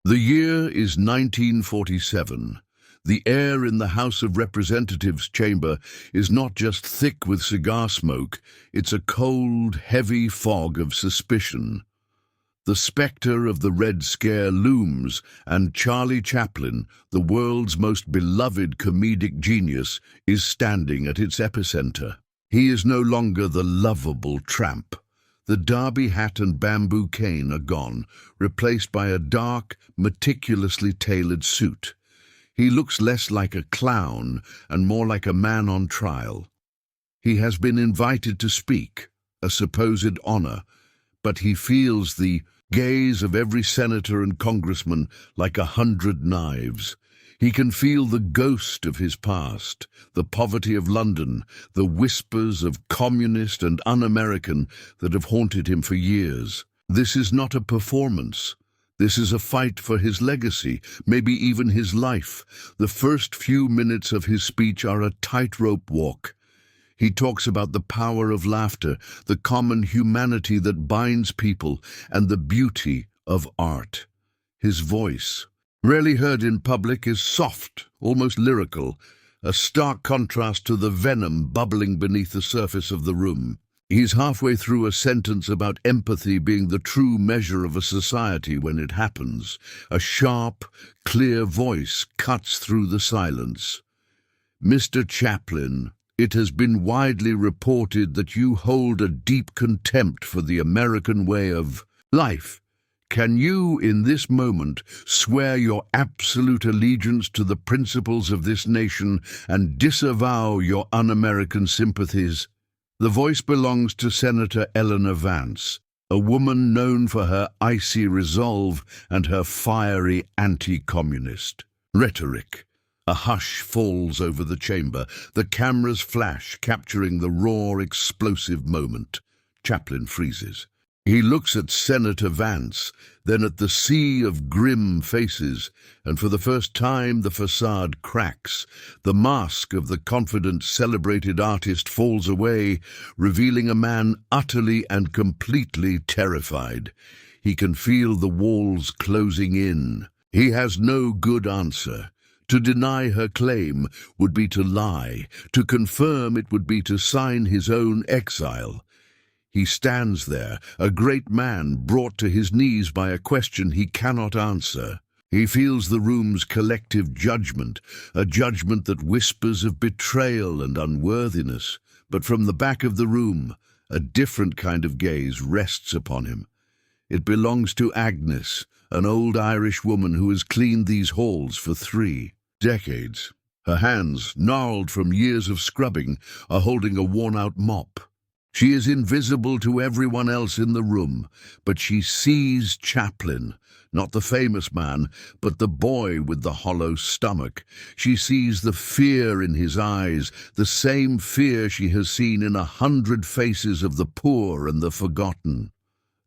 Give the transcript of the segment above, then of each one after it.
The year is 1947. The air in the House of Representatives chamber is not just thick with cigar smoke, it's a cold, heavy fog of suspicion. The spectre of the Red Scare looms, and Charlie Chaplin, the world's most beloved comedic genius, is standing at its epicenter. He is no longer the lovable tramp. The derby hat and bamboo cane are gone, replaced by a dark, meticulously tailored suit. He looks less like a clown and more like a man on trial. He has been invited to speak, a supposed honor, but he feels the gaze of every senator and congressman like 100 knives. He can feel the ghost of his past, the poverty of London, the whispers of communist and un-American that have haunted him for years. This is not a performance. This is a fight for his legacy, maybe even his life. The first few minutes of his speech are a tightrope walk. He talks about the power of laughter, the common humanity that binds people, and the beauty of art. His voice, rarely heard in public, is soft, almost lyrical, a stark contrast to the venom bubbling beneath the surface of the room. He's halfway through a sentence about empathy being the true measure of a society when it happens. A sharp, clear voice cuts through the silence. "Mr. Chaplin, it has been widely reported that you hold a deep contempt for the American way of life. Can you, in this moment, swear your absolute allegiance to the principles of this nation and disavow your un-American sympathies?" The voice belongs to Senator Eleanor Vance, a woman known for her icy resolve and her fiery anti-communist rhetoric. A hush falls over the chamber. The cameras flash, capturing the raw, explosive moment. Chaplin freezes. He looks at Senator Vance, then at the sea of grim faces, and for the first time the facade cracks. The mask of the confident, celebrated artist falls away, revealing a man utterly and completely terrified. He can feel the walls closing in. He has no good answer. To deny her claim would be to lie. To confirm it would be to sign his own exile. He stands there, a great man brought to his knees by a question he cannot answer. He feels the room's collective judgment, a judgment that whispers of betrayal and unworthiness. But from the back of the room, a different kind of gaze rests upon him. It belongs to Agnes, an old Irish woman who has cleaned these halls for 3 decades. Her hands, gnarled from years of scrubbing, are holding a worn-out mop. She is invisible to everyone else in the room, but she sees Chaplin, not the famous man, but the boy with the hollow stomach. She sees the fear in his eyes, the same fear she has seen in 100 faces of the poor and the forgotten.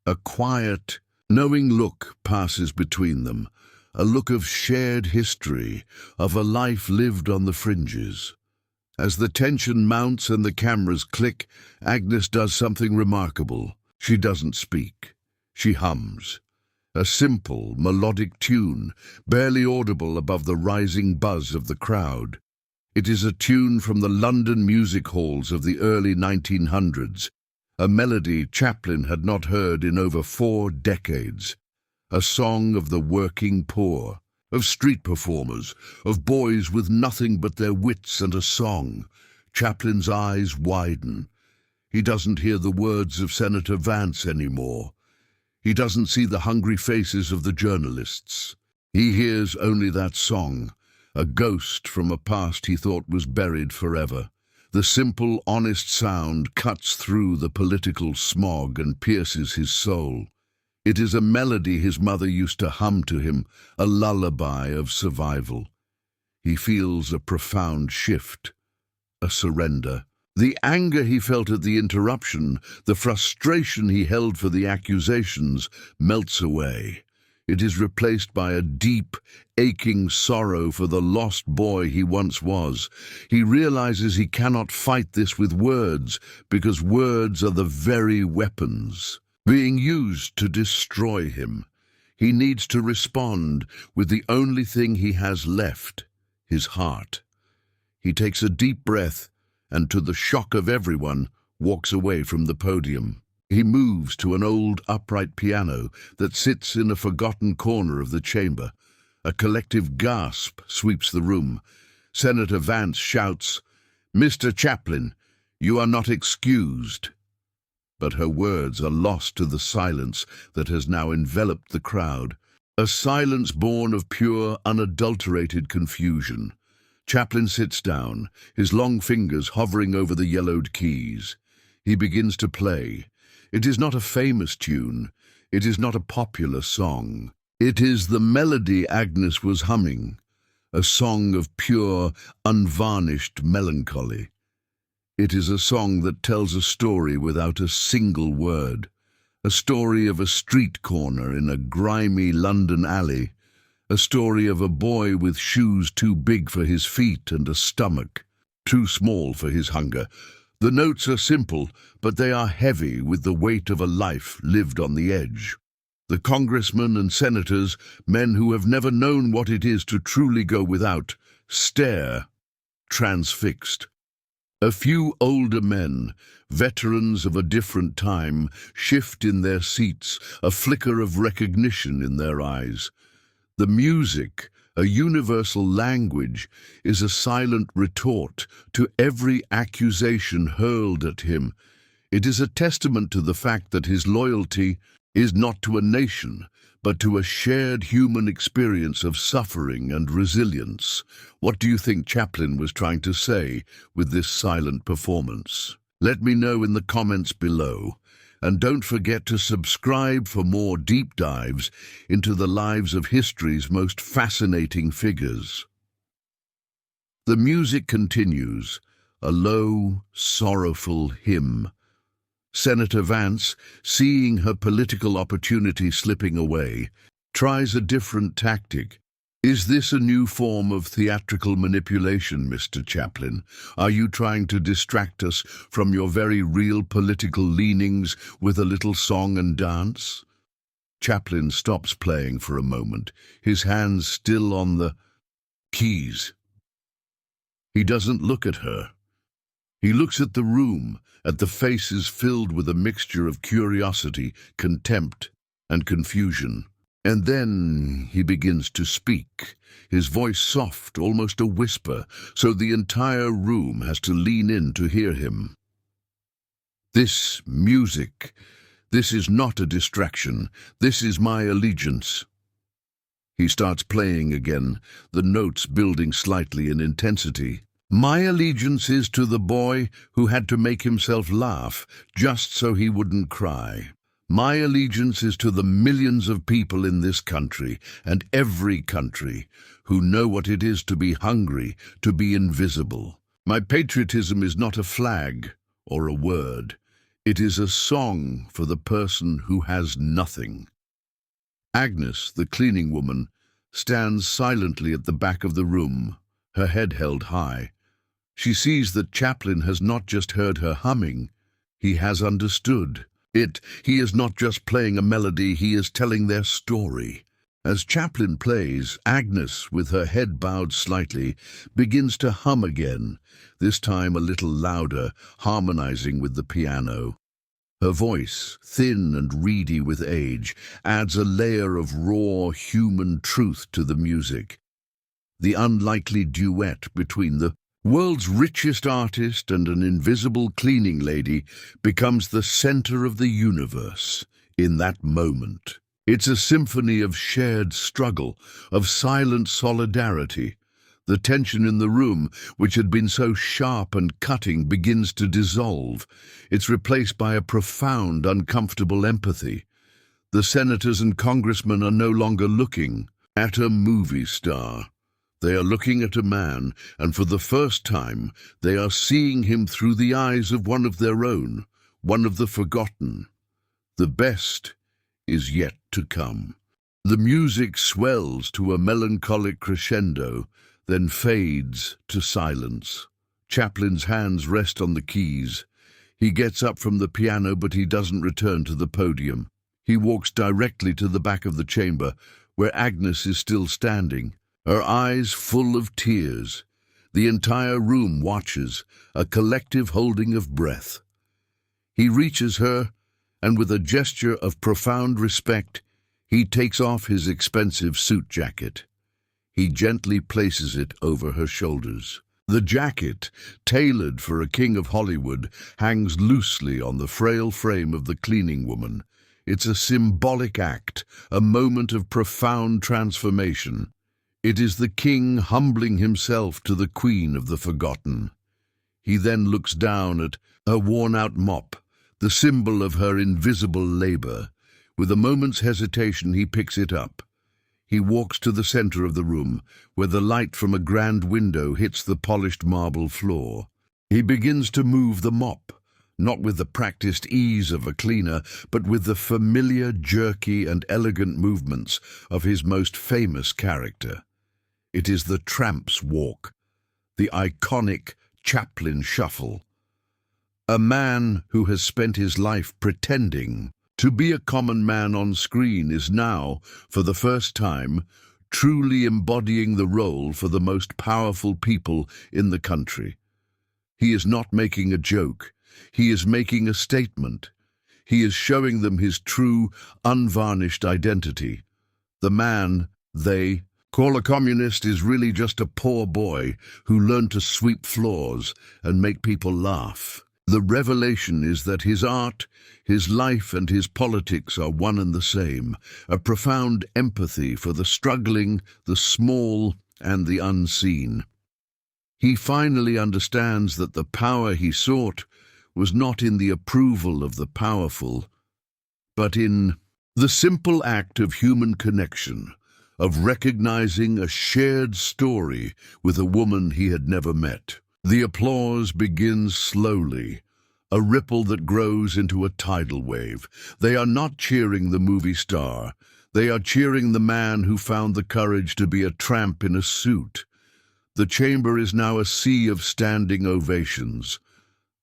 A quiet, knowing look passes between them, a look of shared history, of a life lived on the fringes. As the tension mounts and the cameras click, Agnes does something remarkable. She doesn't speak. She hums. A simple, melodic tune, barely audible above the rising buzz of the crowd. It is a tune from the London music halls of the early 1900s, a melody Chaplin had not heard in over 4 decades. A song of the working poor, of street performers, of boys with nothing but their wits and a song. Chaplin's eyes widen. He doesn't hear the words of Senator Vance anymore. He doesn't see the hungry faces of the journalists. He hears only that song, a ghost from a past he thought was buried forever. The simple, honest sound cuts through the political smog and pierces his soul. It is a melody his mother used to hum to him, a lullaby of survival. He feels a profound shift, a surrender. The anger he felt at the interruption, the frustration he held for the accusations, melts away. It is replaced by a deep, aching sorrow for the lost boy he once was. He realizes he cannot fight this with words, because words are the very weapons being used to destroy him. He needs to respond with the only thing he has left, his heart. He takes a deep breath and, to the shock of everyone, walks away from the podium. He moves to an old upright piano that sits in a forgotten corner of the chamber. A collective gasp sweeps the room. Senator Vance shouts, "Mr. Chaplin, you are not excused." But her words are lost to the silence that has now enveloped the crowd, a silence born of pure, unadulterated confusion. Chaplin sits down, his long fingers hovering over the yellowed keys. He begins to play. It is not a famous tune. It is not a popular song. It is the melody Agnes was humming, a song of pure, unvarnished melancholy. It is a song that tells a story without a single word, a story of a street corner in a grimy London alley, a story of a boy with shoes too big for his feet and a stomach too small for his hunger. The notes are simple, but they are heavy with the weight of a life lived on the edge. The congressmen and senators, men who have never known what it is to truly go without, stare, transfixed. A few older men, veterans of a different time, shift in their seats, a flicker of recognition in their eyes. The music, a universal language, is a silent retort to every accusation hurled at him. It is a testament to the fact that his loyalty is not to a nation, but to a shared human experience of suffering and resilience. What do you think Chaplin was trying to say with this silent performance? Let me know in the comments below. And don't forget to subscribe for more deep dives into the lives of history's most fascinating figures. The music continues, a low, sorrowful hymn. Senator Vance, seeing her political opportunity slipping away, tries a different tactic. Is this a new form of theatrical manipulation, Mr. Chaplin? Are you trying to distract us from your very real political leanings with a little song and dance? Chaplin stops playing for a moment, his hands still on the keys. He doesn't look at her. He looks at the room, at the faces filled with a mixture of curiosity, contempt, and confusion. And then he begins to speak, his voice soft, almost a whisper, so the entire room has to lean in to hear him. This music, this is not a distraction. This is my allegiance. He starts playing again, the notes building slightly in intensity. My allegiance is to the boy who had to make himself laugh just so he wouldn't cry. My allegiance is to the millions of people in this country and every country who know what it is to be hungry, to be invisible. My patriotism is not a flag or a word. It is a song for the person who has nothing. Agnes, the cleaning woman, stands silently at the back of the room, her head held high. She sees that Chaplin has not just heard her humming, he has understood. He is not just playing a melody, he is telling their story. As Chaplin plays, Agnes, with her head bowed slightly, begins to hum again, this time a little louder, harmonizing with the piano. Her voice, thin and reedy with age, adds a layer of raw human truth to the music. The unlikely duet between the world's richest artist and an invisible cleaning lady becomes the center of the universe in that moment. It's a symphony of shared struggle, of silent solidarity. The tension in the room, which had been so sharp and cutting, begins to dissolve. It's replaced by a profound, uncomfortable empathy. The senators and congressmen are no longer looking at a movie star. They are looking at a man, and for the first time, they are seeing him through the eyes of one of their own, one of the forgotten. The best is yet to come. The music swells to a melancholic crescendo, then fades to silence. Chaplin's hands rest on the keys. He gets up from the piano, but he doesn't return to the podium. He walks directly to the back of the chamber, where Agnes is still standing, her eyes full of tears. The entire room watches, a collective holding of breath. He reaches her, and with a gesture of profound respect, he takes off his expensive suit jacket. He gently places it over her shoulders. The jacket, tailored for a king of Hollywood, hangs loosely on the frail frame of the cleaning woman. It's a symbolic act, a moment of profound transformation. It is the king humbling himself to the queen of the forgotten. He then looks down at her worn-out mop, the symbol of her invisible labor. With a moment's hesitation, he picks it up. He walks to the center of the room, where the light from a grand window hits the polished marble floor. He begins to move the mop, not with the practiced ease of a cleaner, but with the familiar, jerky, and elegant movements of his most famous character. It is the tramp's walk, the iconic Chaplin shuffle. A man who has spent his life pretending to be a common man on screen is now, for the first time, truly embodying the role for the most powerful people in the country. He is not making a joke. He is making a statement. He is showing them his true, unvarnished identity. The man they call a communist is really just a poor boy who learned to sweep floors and make people laugh. The revelation is that his art, his life, and his politics are one and the same, a profound empathy for the struggling, the small, and the unseen. He finally understands that the power he sought was not in the approval of the powerful, but in the simple act of human connection, of recognizing a shared story with a woman he had never met. The applause begins slowly, a ripple that grows into a tidal wave. They are not cheering the movie star. They are cheering the man who found the courage to be a tramp in a suit. The chamber is now a sea of standing ovations.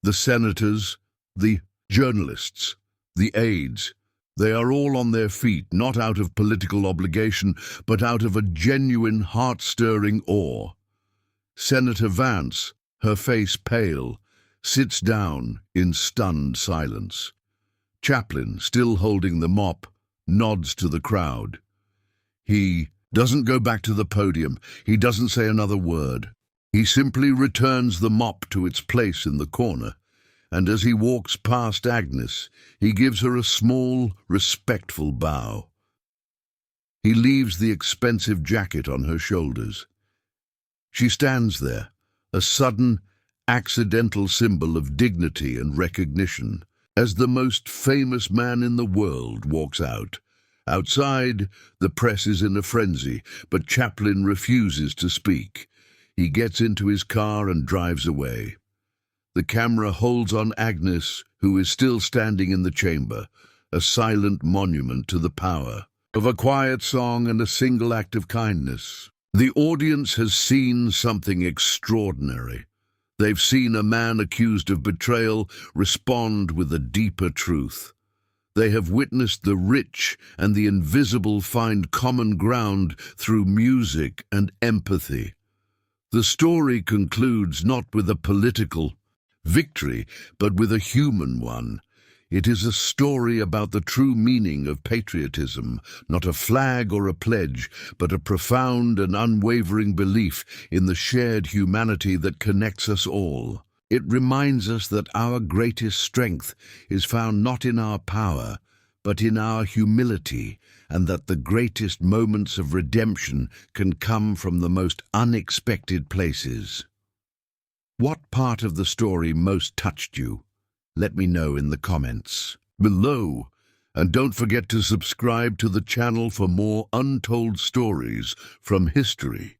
The senators, the journalists, the aides, they are all on their feet, not out of political obligation, but out of a genuine, heart-stirring awe. Senator Vance, her face pale, sits down in stunned silence. Chaplin, still holding the mop, nods to the crowd. He doesn't go back to the podium. He doesn't say another word. He simply returns the mop to its place in the corner, and as he walks past Agnes, he gives her a small, respectful bow. He leaves the expensive jacket on her shoulders. She stands there, a sudden, accidental symbol of dignity and recognition, as the most famous man in the world walks out. Outside, the press is in a frenzy, but Chaplin refuses to speak. He gets into his car and drives away. The camera holds on Agnes, who is still standing in the chamber, a silent monument to the power of a quiet song and a single act of kindness. The audience has seen something extraordinary. They've seen a man accused of betrayal respond with a deeper truth. They have witnessed the rich and the invisible find common ground through music and empathy. The story concludes not with a political victory, but with a human one. It is a story about the true meaning of patriotism, not a flag or a pledge, but a profound and unwavering belief in the shared humanity that connects us all. It reminds us that our greatest strength is found not in our power, but in our humility, and that the greatest moments of redemption can come from the most unexpected places. What part of the story most touched you? Let me know in the comments below. And don't forget to subscribe to the channel for more untold stories from history.